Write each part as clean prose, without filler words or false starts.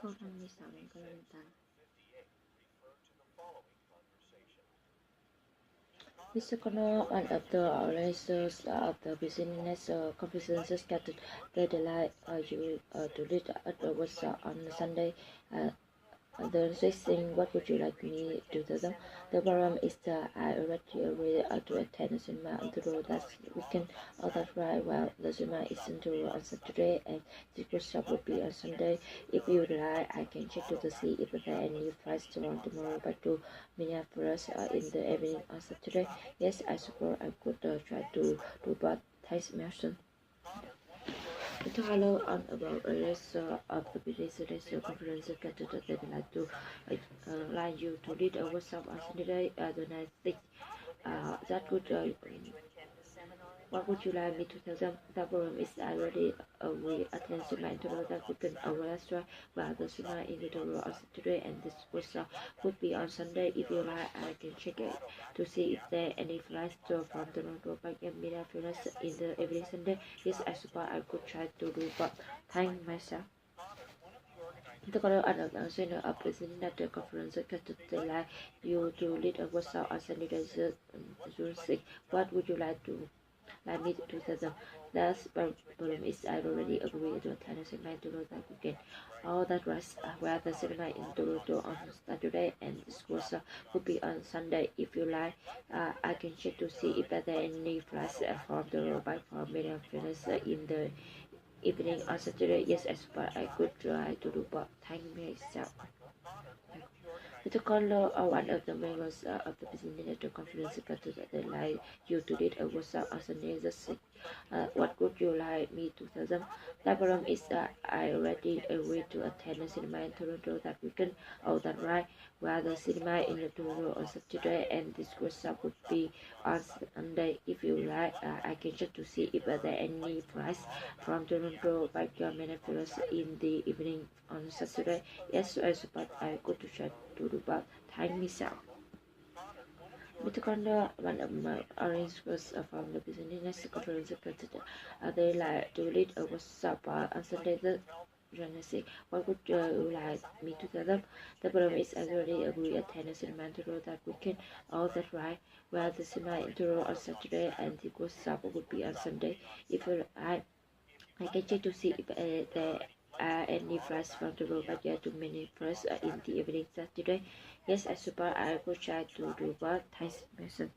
Câu 56 đến câu 58. Mr. Connor, one of the organizers of the business conference, scheduled the deadline to lead at the workshop on Sunday. The next thing, what would you like me to tell them? The problem is that I already agreed to attend the cinema on the road that weekend. Oh, that's right. Well, the cinema is on the road on Saturday, and the workshop will be on Sunday. If you like, I can check to see if there are any flights tomorrow back to Minneapolis in the evening on Saturday. Yes, I suppose I could try to do, but thanks, Mason. To follow on about the rest of the business conference scheduled that like to line you to lead a workshop on Saturday, the 9th. That would what would you like me to tell them? The problem is already we attend seminar tomorrow that we can arrest while the seminar in the tomorrow on Saturday and this workshop would be on Sunday. If you like, I can check it to see if there are any flights from Toronto back and Minneapolis in the evening Sunday. Yes, I suppose I could try to do, but thank myself. The color announcement of president at the conference to like you to lead a workshop on Sunday, June 6. What would you like to? Like me to tell them that's problem is I already agreed to attend a seminar to know that weekend. All that rest where the seminar in Toronto on Saturday and this course would be on Sunday. If you like, I can check to see if there are any flights from the road back from Minneapolis in the evening on Saturday. Yes, I suppose I could try to do, but thank myself. The color one of the members of the business conference got to the like you to did a WhatsApp as a necessary. What would you like me to tell them? The problem is that I already agreed to attend the cinema in Toronto that weekend. Oh, that right. Where the cinema in Toronto on Saturday and this WhatsApp would be on Sunday. If you like, I can check to see if there are any flights from Toronto back to Minneapolis in the evening on Saturday. Yes, I suppose I could try to do, but time myself. Mitochondria, one of my orange was from the business conference president. They like to lead a workshop on Sunday the Genesis. What would you like me to tell them? The problem is I already agree attend a cinema to that weekend. All that right. Well, the cinema intro on Saturday and the workshop would be on Sunday. If I can check to see if there are any flights from the road but yet too many flights in the evening Saturday. Yes, I suppose I will try to do what thanks Mason.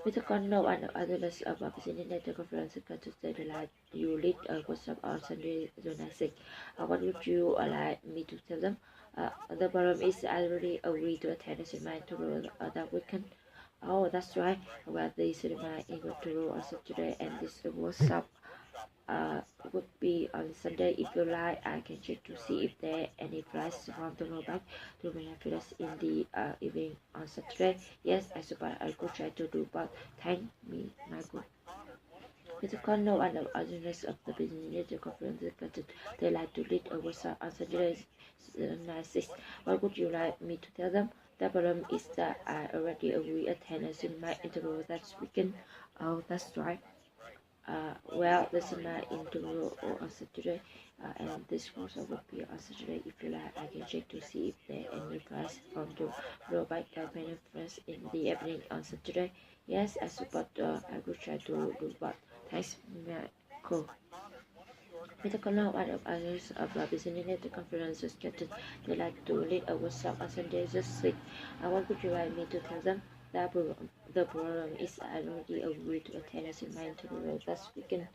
With the corner and others of a business conference to say like you lead a workshop on Sunday the 6th. What would you like me to tell them? The problem is I already agreed to attend a seminar tomorrow that weekend. Oh, that's right. Well, the cinema in Toronto on Saturday and this workshop would be on Sunday. If you like, I can check to see if there are any flights from Toronto back to Minneapolis in the evening on Saturday. Yes, I suppose I could try to do, but thank me, Michael. Mr. Connell and the others of the business conference that they like to lead a workshop on Saturday, 6. What would you like me to tell them? The problem is that I already agree attendance in my interview that weekend. Oh, that's right. Well, listen into on Saturday, and this course will be on Saturday. If you like, I can check to see if there are any class from the road bike conference in the evening on Saturday. Yes, I suppose I will try to do, but thanks, cool. Mr. Connell, one of others of the business conference scheduled they like to lead a workshop on Sunday this week. What would you like me to tell them? The problem is I already agreed to attend a seminar in Toronto this weekend.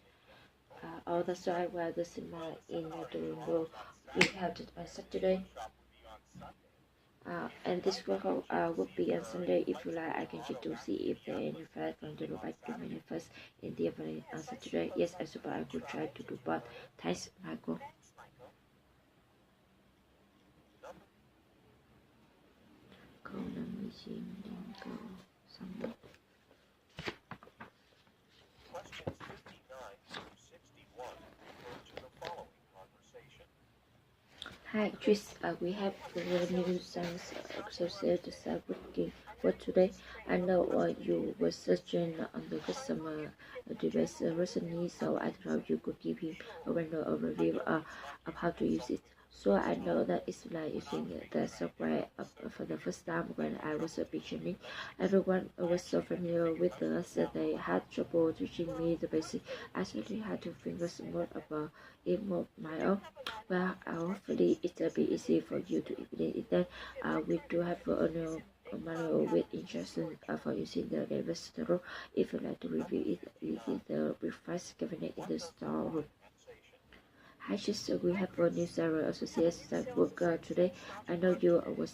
All the side where the cinema in Toronto we held it on Saturday. And this workout would be on Sunday. If you like, I can check to see if there are any flight from the back to manifest in the evening on Saturday. Yes, I suppose I could try to do, but thanks, Michael. Câu 59 đến câu 61. Hi, Tris. We have the new songs associated with for today. I know you were searching on the customer device recently, so I thought you could give him a random overview of how to use it. So I know that it's like using the software for the first time when I was mentioning. Everyone was so familiar with us that they had trouble teaching me the basic. I certainly had to figure some more about it more my own. Well, hopefully it'll be easy for you to implement it. Then we do have a manual with instructions for using the reverse. If you like to review it, visit the breakfast cabinet in the storeroom. Hi, sister. We have a new Sarah associates that work today. I know you was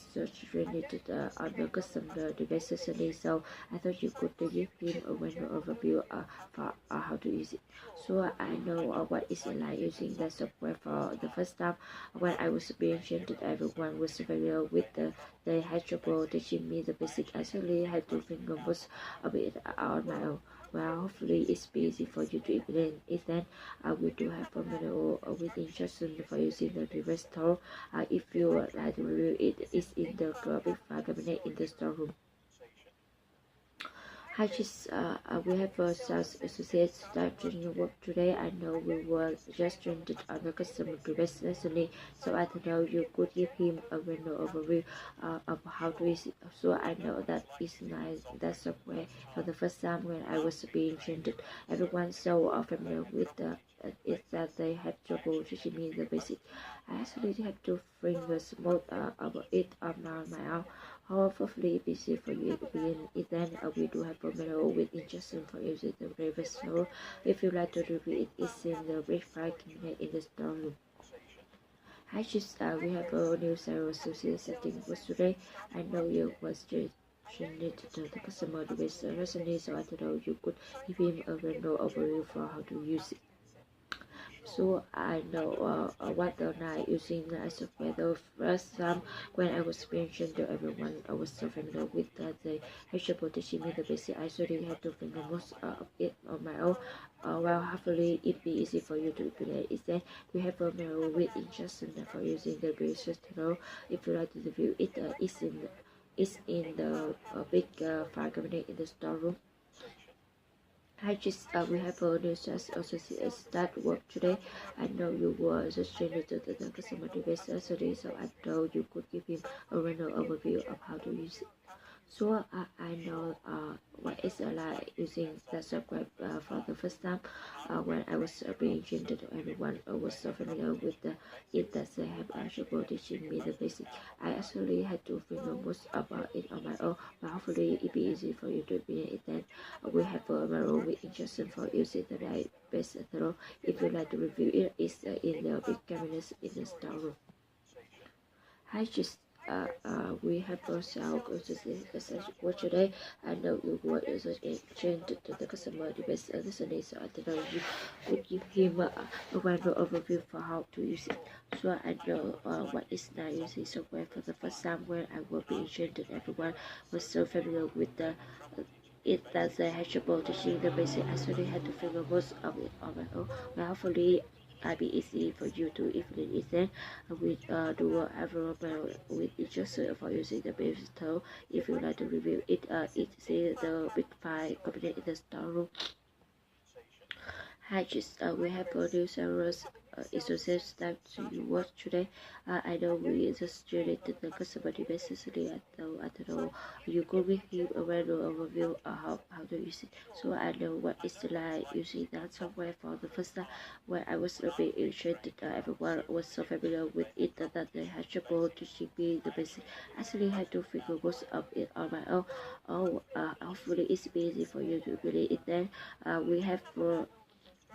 related on the customer device recently, so I thought you could give him a window overview for how to use it. So I know what is it like using the software for the first time. When I was being trained, everyone was familiar with they had trouble teaching me the basic. I actually had to finger most of it on my own. Well, hopefully it's easy for you to implement it then. We do have a manual with instructions for using the reverse store. If you would like to review it, it's in the graphic file cabinet in the storeroom. Hi, we have a sales associate start doing your work today. I know we were just trained on the customer service recently, so I know you could give him a window overview of how to use it. So I know that it's nice that software for the first time when I was being trained. Everyone so familiar with it that they had trouble teaching me the basic. I actually had to bring the small about it on my own. Hopefully busy for you begin it then we do have a manual with instruction for using the reverse flow. If you like to review it, it's in the red file cabinet in the storeroom. Hi, we have a new Zero Associate setting for today. I know you was just related to the customer device recently, so I thought you could give him a random overview for how to use it. So I know what the night using the software the first time when I was mentioned to everyone I was so familiar with the HTML teaching me the basic. I actually had to figure most of it on my own. Well, hopefully it be easy for you to implement it. Then we have a manual with instructions for using the basic tutorial. If you like to review it, it's in the big file cabinet in the storeroom. Hi, we have a new sales associate start work today. I know you were just trained to the customer device yesterday, so I thought you could give him a random overview of how to use it. So I know what it's like using the software for the first time. When I was being trained to everyone was so familiar with it that they have actually teaching me the basic. I actually had to figure most about it on my own, but hopefully it be easy for you to be it. Then we have a manual with instruction for using the right best through. If you like to review it, it's in the big cabinets in the storeroom. Hi, we have ourselves for today. I know you were also trained to the customer device listening, so I know you would give him a random overview for how to use it. So I know what is not using software for the first time when I will be trained and everyone was so familiar with the it that they had trouble teaching the basic. I actually had to figure most of it on my own. Well, hopefully be easy for you to implement it then we do whatever with each other for using the basic tool. If you like to review it, it's the big file cabinet in the storeroom. Hi, we have produced several associates that you watch today. I know we just related the customer device today. I don't know you could give him a random overview of how to use it. So I know what it's like using that software for the first time. When I was a bit interested, everyone was so familiar with it that they had trouble to me the basic. I actually had to figure most of it on my own. Hopefully it's easy for you to believe it. Then we have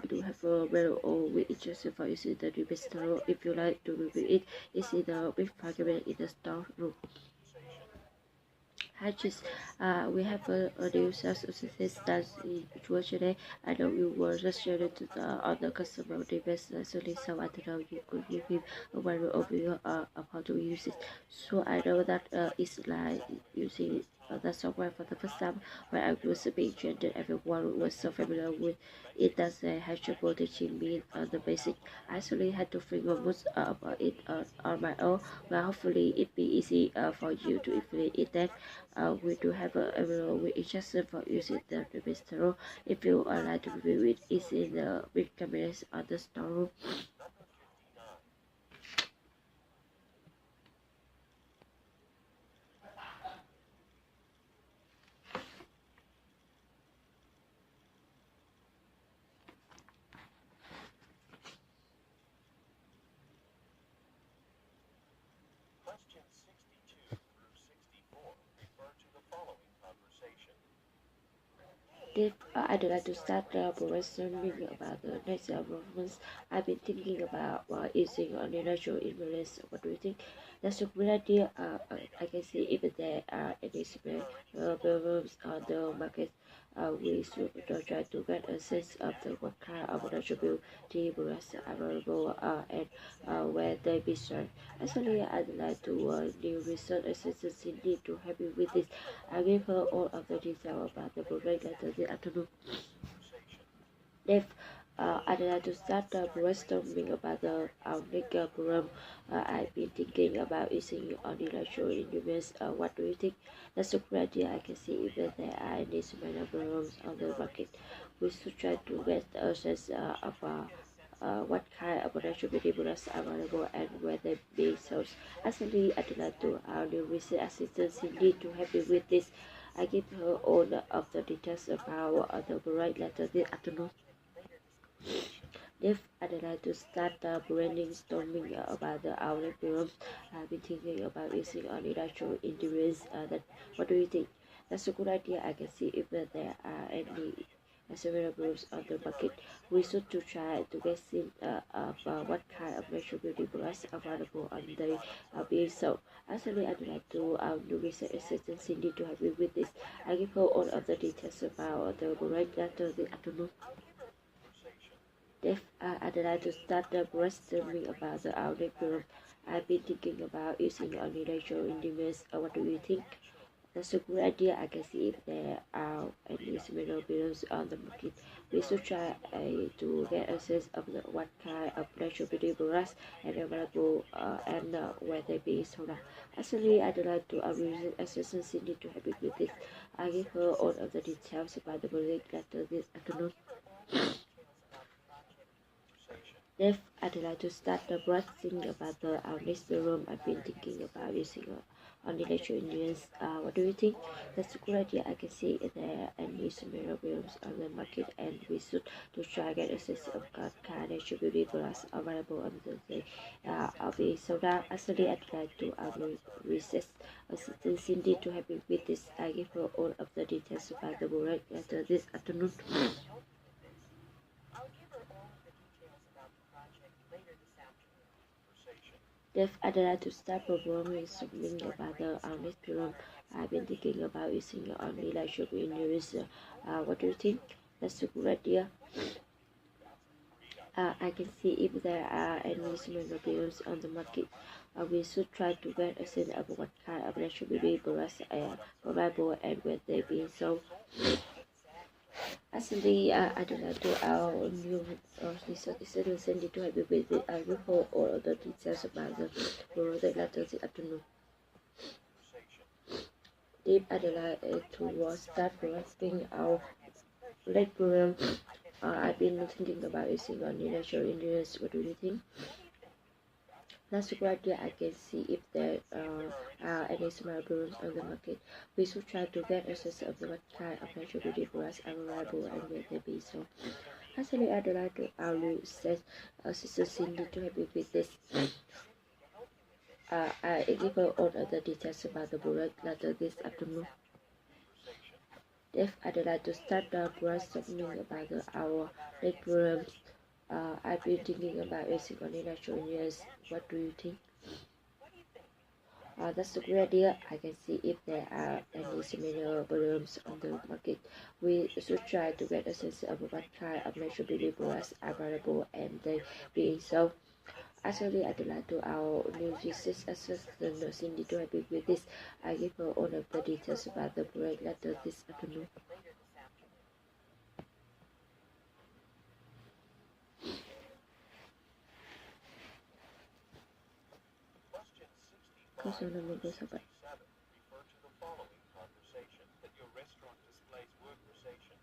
we do have a well or we just for using the reverse store. If you like to review it, it's in the big cabinet in the store room. Hi, we have a new sales associate that in today. I know you were just sharing to the other customer device recently, so I don't know you could give him a one overview of how to use it. So I know that it's like using the software for the first time when I was being trained. Everyone was so familiar with it that they had trouble teaching me the basic. I actually had to figure most about it on my own, but hopefully it be easy for you to implement it. Then we do have a review with instruction for using the register. If you would like to review it, it's in the big cameras on the storeroom. If I'd like to start brainstorming about the next performance, I've been thinking about using a natural imbalance. What do you think? That's a great idea. I can see if there are any spare problems on the market. We should try to get a sense of the what kind of natural beauty products are available and where they be sold. Actually, I'd like to new research assistant need to help me with this. I gave her all of the details about the project later this afternoon. If I'd like to start brainstorming about the outbreak program. I've been thinking about using only natural ingredients. What do you think? That's a great idea. I can see if there are any similar programs on the market. We should try to get a sense of what kind of natural products are available and where they're being sold. Actually, I'd like to our new research assistant Cindy to help me with this. I give her all of the details about the right letter this afternoon. If I'd like to start brainstorming about the outlet programs, I've been thinking about using only natural ingredients. What do you think? That's a good idea. I can see if there are any similar programs on the market. We should to try to get some of what kind of natural beauty products available on the being sold. Actually, I'd like to do research assistant Cindy to help me with this. I give her all of the details about the product later this afternoon. If I'd like to start brainstorming about the outlet group, I've been thinking about using only natural ingredients. What do you think? That's a good idea. I can see if there are any similar videos on the market. We should try to get a sense of what kind of natural beauty products are available and where they be sold. Actually, I'd like to use assistant Cindy to help me with this. I give her all of the details about the project later this afternoon. If I'd like to start the broadcasting about our next room, I've been thinking about using only natural ingredients. What do you think? That's a good idea. I can see there are any similar rooms on the market, and we should to try get a sense of what kind of natural beauty products available on the I'll be so that actually I'd like to research assistant Cindy to help me with this. I give her all of the details about the product later this afternoon. If I'd like to start programming something about the outlet program, I've been thinking about using only natural ingredients. What do you think? That's a good idea. I can see if there are any similar products on the market. We should try to get a sense of what kind of natural beauty products are available and where they're being sold. Actually, I don't know to our new research send it to have with it. I will hold all of the details about the product later this afternoon. If I'd like to start working our late program, I've been thinking about using only natural ingredients. What do you think? That's a good idea. I can see if there are any small brews on the market. We should try to get a sense of what kind of natural beauty products are available and where they be sold. Actually, I'd like to says Sister Cindy to help me with this. I give her all of the details about the product later this afternoon. If I'd like to start the brainstorming about our late programs, I've been thinking about using only natural ingredients. What do you think? That's a great idea. I can see if there are any similar balloons on the market. We should try to get a sense of what kind of natural beauty products are available and they being sold. Actually, I'd like to our new Jesus assistant Cindy to help you with this. I give her all of the details about the break letter this afternoon. Question number 67. Refer to the following conversation that your restaurant displays work conversation.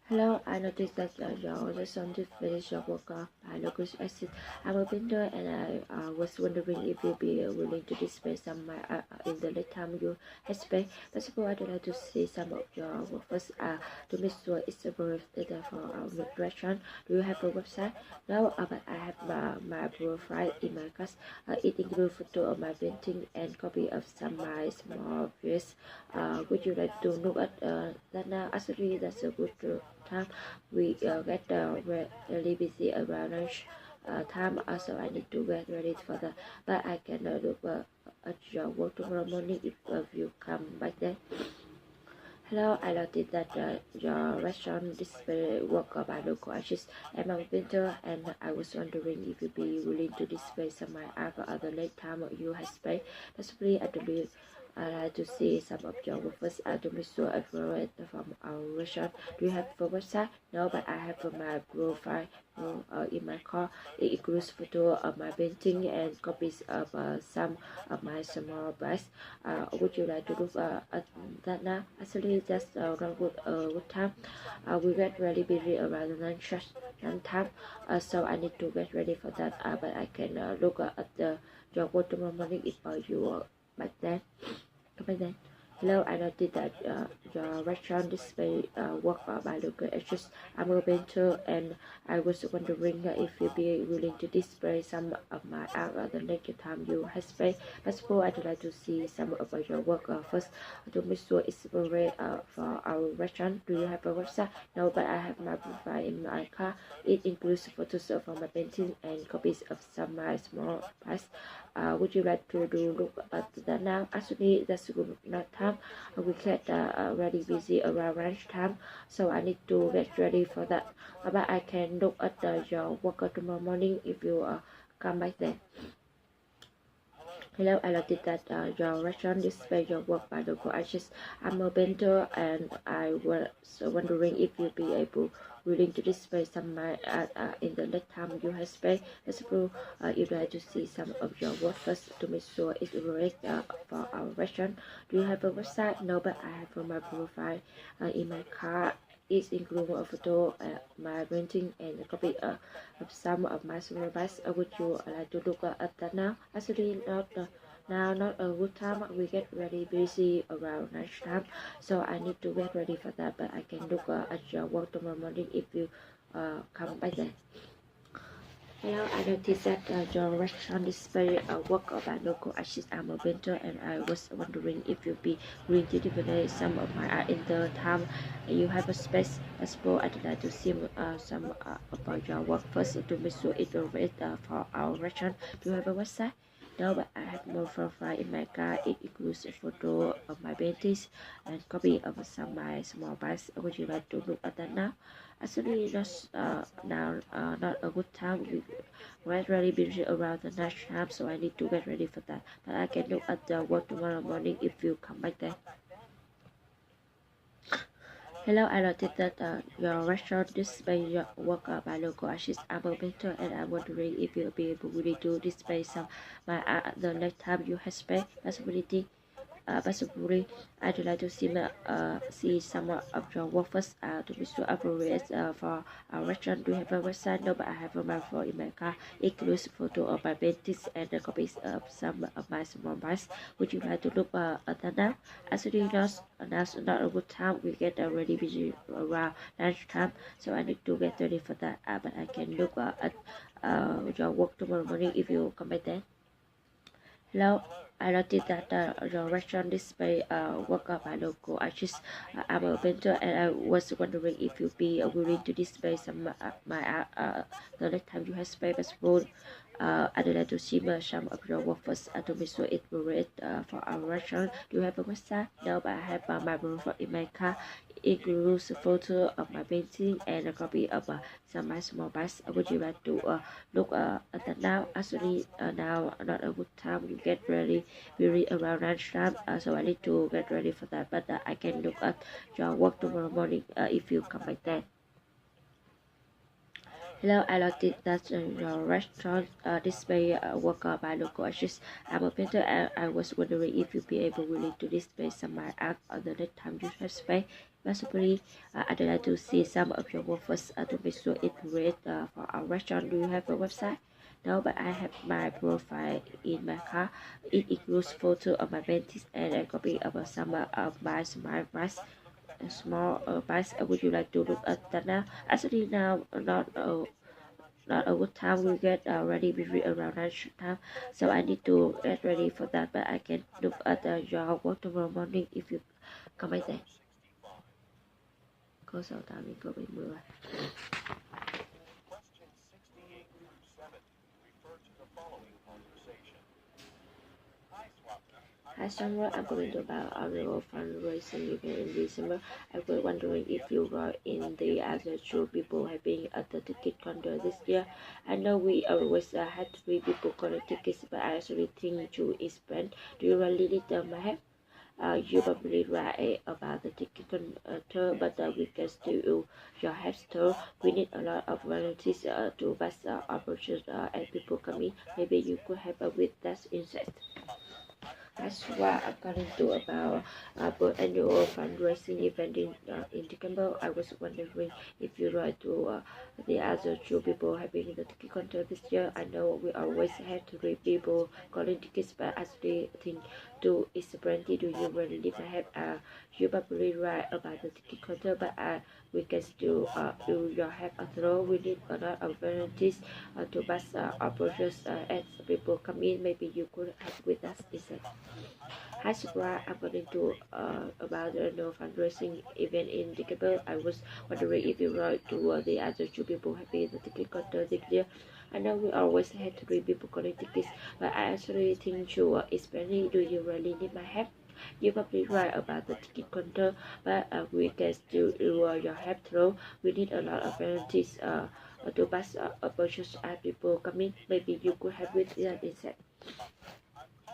Hello, I noticed that your restaurant did finish your work by local acid. I'm a vendor and I was wondering if you'd be willing to display some in the late time you have spent. First of all, I'd like to see some of your work first to make sure it's appropriate for our restaurant. Do you have a website? No, but I have my profile in my class. It includes photo of my painting and copy of some of my small views. Would you like to look at that now? Actually, that's a good time. We get really busy around lunch time. Also, I need to get ready for that. But I can look at your work tomorrow morning if you come back then. Hello, I noticed that your restaurant display work by local artists. I'm a painter and I was wondering if you'd be willing to display some of my art for other late time you have spent. Possibly I'd like to see some of your work first to make sure I follow it from our restaurant. Do you have a website? No, but I have my profile in my car. It includes photo of my painting and copies of some of my small bags. Would you like to look at that now? Actually, that's not good time. We get really busy around lunch time, so I need to get ready for that. But I can look at your work tomorrow morning if you back then. Hello, I noticed that your restaurant display work by local actors. I'm a painter and I was wondering if you'd be willing to display some of my art at the next time you have space. Possible, I'd like to see some of your work first to make sure it's appropriate for our restaurant. Do you have a website? No, but I have my profile in my car. It includes photos of my painting and copies of some of my small pies. Would you like to look at that now? Actually, that's good not time. We get really busy around lunch time, so I need to get ready for that. But I can look at your work tomorrow morning if you come back then. Hello, I noticed that your restaurant display your work by local artists. I'm a painter and I was wondering if you'd be willing to display some of my art in the next time you have space. Possible, you'd like to see some of your work first to make sure it's correct for our restaurant. Do you have a website? No, but I have my profile in my car. It includes a photo, my painting, and a copy of some of my supervise. Would you like to look at that now? Actually, not a good time. We get very busy around lunchtime, so I need to get ready for that. But I can look at your work tomorrow morning if you come by then. Hello, I noticed that your restaurant display work by local artists. I'm a painter and I was wondering if you'd be willing to display some of my art in the time you have a space. As well, I'd like to see some about your work first to make sure it's right for our restaurant. Do you have a website? No, but I have more profile in my car. It includes a photo of my paintings and copy of some of my small bags. Would you like to look at that now? Actually, not a good time. We're really busy around the night time, so I need to get ready for that. But I can look at the work tomorrow morning if you come back then. Hello, I noticed that your restaurant display your work by local artists. I'm a painter and I'm wondering if you'll be able to display some my art the next time you have space. Possibly, I'd like to see some of your work first to be sure appropriate for our restaurant. Do you have a website? No, but I have a map for in my car. It includes photo of my paintings and copies of some of my small bites. Would you like to look at that now? Actually, now's not a good time. We get already busy around lunchtime, so I need to get ready for that. But I can look at your work tomorrow morning if you come back then. Hello. I noticed that your restaurant display work by local artists. I'm a painter, and I was wondering if you'd be willing to display some my art the next time you have space possible. I'd like to shimmer some of your work first to make sure it will rate for our restaurant. Do you have a website? No, but I have my profile in my car. It includes a photo of my painting and a copy of some my small bites. Would you like to look at that now? Actually, now not a good time. You get ready really around lunchtime, so I need to get ready for that. But I can look at your work tomorrow morning if you come back then. Hello, I noticed that your restaurant display work by local artists. I'm a painter, and I was wondering if you'd be able willing to display some of my art on the next time you have space. Possibly, I'd like to see some of your work first to make sure it's great for our restaurant. Do you have a website? No, but I have my profile in my car. It includes photo of my paintings and a copy of some of my small price. Small price. Would you like to look at that now? Actually, now not a good time. We get ready between around lunch time, so I need to get ready for that. But I can look at your work tomorrow morning if you come by then. Cô 68 đến cô 70. Hi Summer, I'm going to about our fundraising event in December. I was wondering if you were in the other two people have been at the ticket counter this year. I know we always had 3 people collect tickets, but I actually think 2 is spent. Do you really need them? You probably right about the ticket counter, but we can still use your head store. We need a lot of volunteers to pass operations and people come in. Maybe you could help with that instead. That's what according to about our annual fundraising event in December. I was wondering if you write to the other 2 people having the ticket counter this year. I know we always have 3 people calling tickets, but actually think 2 is plenty. Do you really need to have you probably right about the ticket counter, but we can still do your help through. We need a lot of volunteers to pass operations as people come in. Maybe you could help with us instead. Hi Subra, I'm going to about the no fundraising event in December. I was wondering if you wrote to the other 2 people having the ticket counter this year. I know we always had 3 people calling tickets, but I actually think 2 is plenty. Do you really need my help? You probably right about the ticket counter, but we can still do your help through. We need a lot of volunteers to pass purchase as people come in. Maybe you could help with that instead.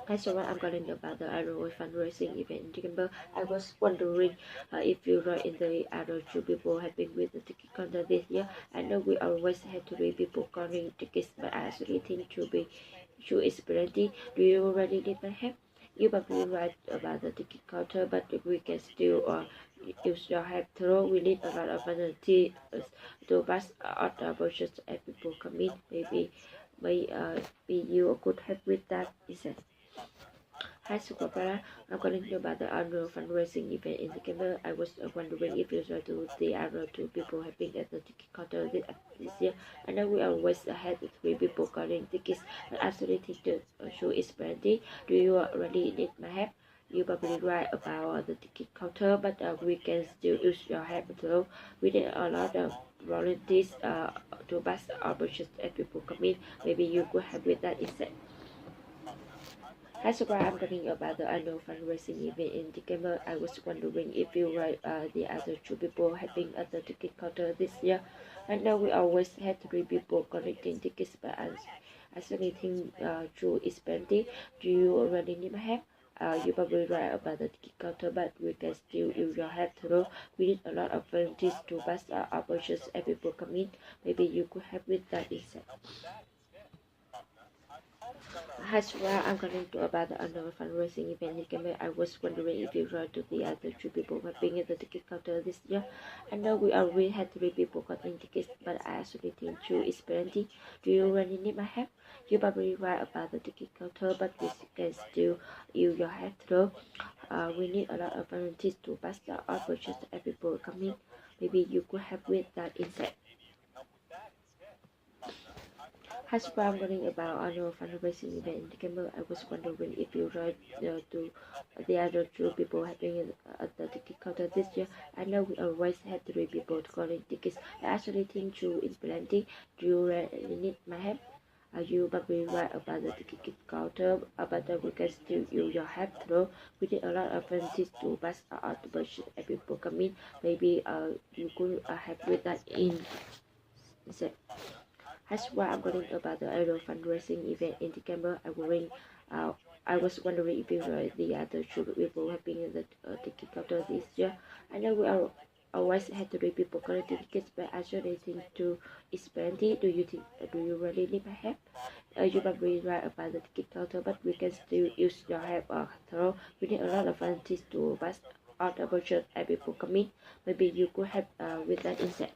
Hi, so I'm calling about the annual fundraising event in December. I was wondering if you were in the other 2 people have been with the ticket counter this year. I know we always had 3 people calling tickets, but I actually think 2 is plenty. Do you already need my help? You probably right about the ticket counter, but we can still use your help through. We need a lot of volunteers to pass out the brochures as people come in. Maybe you could help with that, is it? Hi Sukapara, I'm calling you about the annual fundraising event in December. I was wondering if you try to the other 2 people have been at the ticket counter this year. I know we always had 3 people calling tickets, but actually think the show is plenty. Do you really need my help? You probably right about the ticket counter, but we can still use your help too. We need a lot of volunteers to pass operations as people come in. Maybe you could help with that instead. Hi Subra, I'm calling about the annual fundraising event in December. I was wondering if you were the other 2 people having at the ticket counter this year. I know we always had 3 people collecting tickets, but I actually think 2 is plenty. Do you already need my help? You probably right about the ticket counter, but we can still use your help through. We need a lot of volunteers to pass our purchases as people come in. Maybe you could help with that instead. Hi Shra, I'm calling to about the annual fundraising event in December. I was wondering if you were to the other 2 people who have been at the ticket counter this year. I know we already had 3 people collecting tickets, but I actually think 2 is plenty. Do you really need my help? You probably right about the ticket counter, but we can still use your help through. We need a lot of volunteers to pass the purchase as people come in. Maybe you could help with that instead. Has wondering about annual fundraising event in December. I was wondering if you read to the other two people having at the ticket counter this year. I know we always have 3 people to collect tickets. I actually think two is plenty. Do you really need my help? You probably right about the ticket counter, but we can still use your help though. We need a lot of volunteers to pass out the budget and people come in. Maybe you could help with that instead. That's why I'm calling about the annual fundraising event in December. I was wondering if you know the other two people having the ticket counter this year. I know we are always had 3 people collecting tickets, but actually think to is plenty. Do you really need my help? You probably right about the ticket counter, but we can still use your help through. We need a lot of volunteers to pass out the budget and people come in. Maybe you could help with that instead.